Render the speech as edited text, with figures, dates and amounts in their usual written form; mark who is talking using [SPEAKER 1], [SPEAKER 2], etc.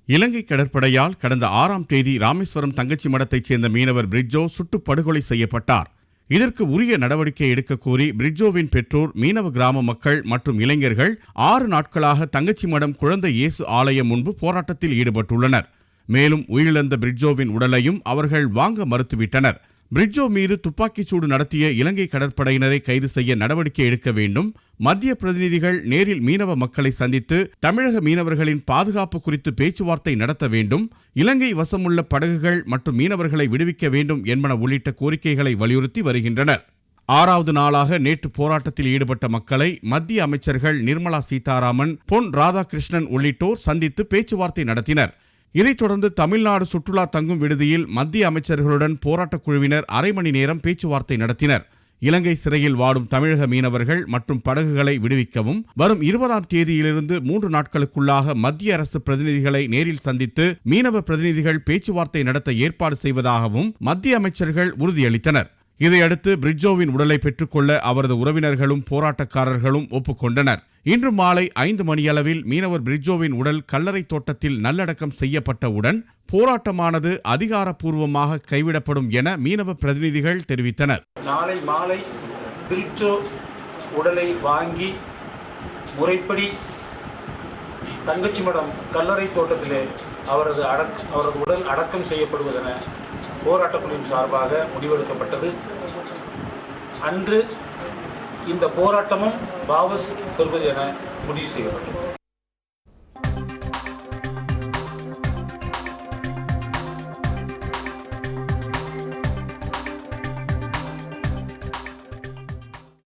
[SPEAKER 1] இலங்கை கடற்படையால் கடந்த 6ஆம் தேதி ராமேஸ்வரம் தங்கச்சி மடத்தைச் சேர்ந்த மீனவர் பிரிட்ஜோ சுட்டுப் படுகொலை செய்யப்பட்டார். இதற்கு உரிய நடவடிக்கை எடுக்க கோரி பிரிட்ஜோவின் பெற்றோர், மீனவ கிராம மக்கள் மற்றும் இளைஞர்கள் 6 நாட்களாக தங்கச்சி மடம் குழந்தை இயேசு ஆலயம் முன்பு போராட்டத்தில் ஈடுபட்டுள்ளனர். மேலும் உயிரிழந்த பிரிட்ஜோவின் உடலையும் அவர்கள் வாங்க மறுத்துவிட்டனர். பிரிட்ஜோ மீது துப்பாக்கிச்சூடு நடத்திய இலங்கை கடற்படையினரை கைது செய்ய நடவடிக்கை எடுக்க வேண்டும். மத்திய பிரதிநிதிகள் நேரில் மீனவ மக்களை சந்தித்து தமிழக மீனவர்களின் பாதுகாப்பு குறித்து பேச்சுவார்த்தை நடத்த வேண்டும். இலங்கை வசமுள்ள படகுகள் மற்றும் மீனவர்களை விடுவிக்க வேண்டும் என்பன உள்ளிட்ட கோரிக்கைகளை வலியுறுத்தி வருகின்றனர். 6வது நாளாக நேற்று போராட்டத்தில் ஈடுபட்ட மக்களை மத்திய அமைச்சர்கள் நிர்மலா சீதாராமன், பொன் ராதாகிருஷ்ணன் உள்ளிட்டோர் சந்தித்து பேச்சுவார்த்தை நடத்தினர். இதைத் தொடர்ந்து தமிழ்நாடு சுற்றுலா தங்கும் விடுதியில் மத்திய அமைச்சர்களுடன் போராட்டக் குழுவினர் அரை மணி நேரம் பேச்சுவார்த்தை நடத்தினர். இலங்கை சிறையில் வாடும் தமிழக மீனவர்கள் மற்றும் படகுகளை விடுவிக்கவும் வரும் 20ஆம் தேதியிலிருந்து 3 நாட்களுக்குள்ளாக மத்திய அரசு பிரதிநிதிகளை நேரில் சந்தித்து மீனவ பிரதிநிதிகள் பேச்சுவார்த்தை நடத்த ஏற்பாடு செய்வதாகவும் மத்திய அமைச்சர்கள் உறுதியளித்தனர். இதையடுத்து பிரிட்ஜோவின் உடலை பெற்றுக்கொள்ள அவரது உறவினர்களும் போராட்டக்காரர்களும் ஒப்புக்கொண்டனர். இன்று மாலை 5 மணியளவில் மீனவர் பிரிட்ஜோவின் உடல் கல்லறை தோட்டத்தில் நல்லடக்கம் செய்யப்பட்டவுடன் போராட்டமானது அதிகாரப்பூர்வமாக கைவிடப்படும் என மீனவ பிரதிநிதிகள் தெரிவித்தனர்.
[SPEAKER 2] நாளை மாலை பிரிட்ஜோ உடலை வாங்கி முறைப்படி தங்கச்சி மடம் கல்லறை தோட்டத்திலே அவரது உடல் அடக்கம் செய்யப்படுவதென போராட்டக்குழுவின் சார்பாக முடிவெடுக்கப்பட்டது. அன்று இந்த போராட்டமும் வாபஸ் பெறுவது என முடிவு செய்யப்பட்டது.